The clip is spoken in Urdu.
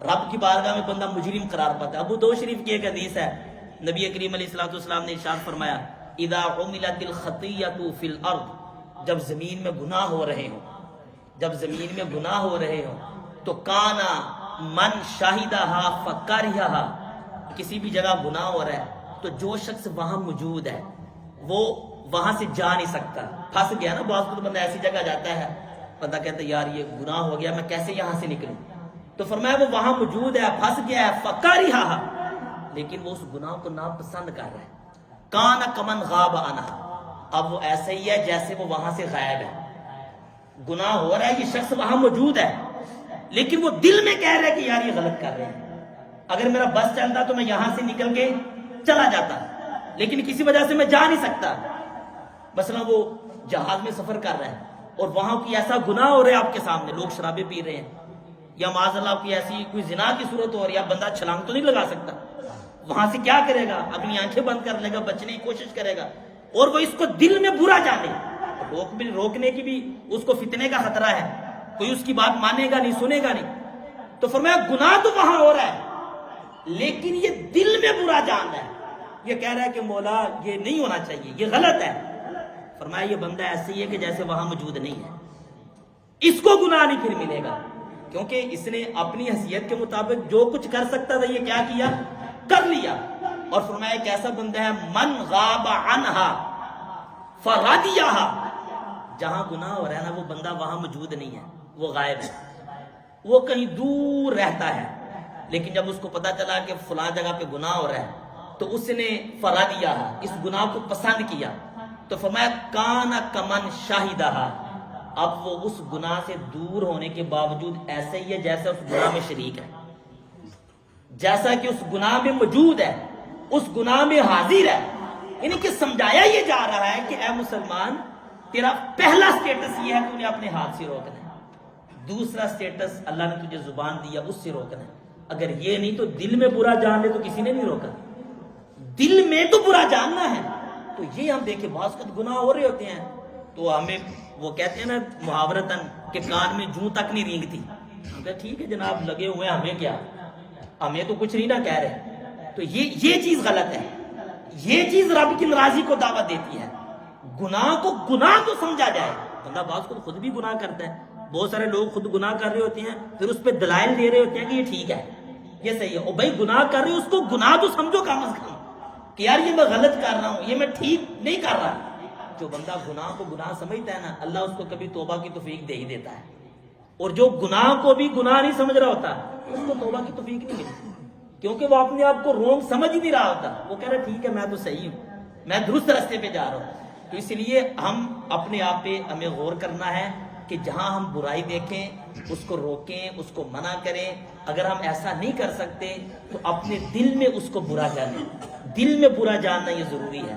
رب کی بارگاہ میں بندہ مجرم قرار پاتا ہے۔ ابو داؤد شریف کی ایک حدیث ہے، نبی کریم علیہ الصلوۃ والسلام نے ارشاد فرمایا اذا عملت الخطیۃ فی الارض، جب زمین میں گناہ ہو رہے ہوں، جب زمین میں گناہ ہو رہے ہوں تو کانا من شاہدہا فکرہا، کسی بھی جگہ گناہ ہو رہا ہے تو جو شخص وہاں موجود ہے وہ وہاں سے جا نہیں سکتا، پھنس گیا نا۔ بعض بندہ ایسی جگہ جاتا ہے، بندہ کہتا ہے یار یہ گناہ ہو گیا، میں کیسے یہاں سے نکلوں؟ تو فرمایا وہ وہاں موجود ہے، پھنس گیا ہے، فکرہا، لیکن وہ اس گناہ کو ناپسند کر رہا ہے۔ کان کمن غاب عنہا، اب وہ ایسا ہی ہے جیسے وہ وہاں سے غائب ہے۔ گناہ ہو رہا ہے، یہ شخص وہاں موجود ہے، لیکن وہ دل میں کہہ رہا ہے کہ یار یہ غلط کر رہے ہیں، اگر میرا بس چلتا تو میں یہاں سے نکل کے چلا جاتا، لیکن کسی وجہ سے میں جا نہیں سکتا۔ مثلا وہ جہاز میں سفر کر رہا ہے اور وہاں کوئی ایسا گناہ ہو رہا ہے آپ کے سامنے، لوگ شرابیں پی رہے ہیں یا معاذ اللہ کی ایسی کوئی زنا کی صورت ہو رہی ہے، بندہ چھلانگ تو نہیں لگا سکتا، وہاں سے کیا کرے گا؟ اپنی آنکھیں بند کر لے گا، بچنے کی کوشش کرے گا، اور وہ اس کو دل میں برا جانے، روکنے کی بھی اس کو فتنے کا خطرہ ہے، کوئی اس کی بات مانے گا نہیں، سنے گا نہیں۔ تو فرمایا گناہ تو وہاں ہو رہا ہے لیکن یہ دل میں برا جان رہا ہے، یہ کہہ رہا ہے کہ مولا یہ نہیں ہونا چاہیے، یہ غلط ہے۔ فرمایا یہ بندہ ایسے ہی ہے کہ جیسے وہاں موجود نہیں ہے، اس کو گناہ نہیں پھر ملے گا، کیونکہ اس نے اپنی حیثیت کے مطابق جو کچھ کر سکتا تھا یہ کیا کیا؟ کر لیا۔ اور فرمایا ایک ایسا بندہ ہے من غاب عنہا فرادیہا، جہاں گناہ ہو رہا ہے نا وہ بندہ وہاں موجود نہیں ہے، وہ غائب ہے، وہ کہیں دور رہتا ہے، لیکن جب اس کو پتا چلا کہ فلاں جگہ پہ گناہ ہو رہا ہے تو اس نے فرادیہا، اس گناہ کو پسند کیا۔ تو فرمایا کان کمن شاہدہا، اب وہ اس گناہ سے دور ہونے کے باوجود ایسے ہی ہے جیسے اس گناہ میں شریک ہے، جیسا کہ اس گناہ میں موجود ہے، اس گناہ میں حاضر ہے۔ یعنی کہ سمجھایا یہ جا رہا ہے کہ اے مسلمان، تیرا پہلا سٹیٹس یہ ہے کہ انہیں اپنے ہاتھ سے روکنا ہے، دوسرا سٹیٹس اللہ نے تجھے زبان دیا اس سے روکنا ہے۔ اگر یہ نہیں تو دل میں برا جان لے تو کسی نے نہیں روکا، دل میں تو برا جاننا ہے۔ تو یہ ہم دیکھیں بعض وقت گناہ ہو رہے ہوتے ہیں تو ہمیں وہ کہتے ہیں نا محاورتاً کہ کان میں جوں تک نہیں رینگتی، ہم کہتے ٹھیک ہے جناب لگے ہوئے ہیں، ہمیں کیا، ہمیں تو کچھ نہیں نہ کہہ رہے۔ تو یہ چیز غلط ہے، یہ چیز رب کی ناراضی کو دعوت دیتی ہے۔ گناہ کو گناہ تو سمجھا جائے، بندہ بعض کو خود بھی گناہ کرتا ہے، بہت سارے لوگ خود گناہ کر رہے ہوتے ہیں پھر اس پہ دلائل دے رہے ہوتے ہیں کہ یہ ٹھیک ہے، یہ صحیح ہے۔ اور بھائی گناہ کر رہے ہو اس کو گناہ تو سمجھو کم از کم کہ یار یہ میں غلط کر رہا ہوں، یہ میں ٹھیک نہیں کر رہا۔ جو بندہ گناہ کو گناہ سمجھتا ہے نا اللہ اس کو کبھی توبہ کی توفیق دے ہی دیتا ہے، اور جو گناہ کو بھی گناہ نہیں سمجھ رہا ہوتا اس کو توبہ کی توفیق نہیں ملتی، کیونکہ وہ اپنے آپ کو رونگ سمجھ ہی نہیں رہا ہوتا، وہ کہہ رہا ٹھیک ہے میں تو صحیح ہوں، میں درست راستے پہ جا رہا ہوں۔ تو اس لیے ہم اپنے آپ پہ ہمیں غور کرنا ہے کہ جہاں ہم برائی دیکھیں اس کو روکیں، اس کو منع کریں۔ اگر ہم ایسا نہیں کر سکتے تو اپنے دل میں اس کو برا جانیں، دل میں برا جاننا یہ ضروری ہے۔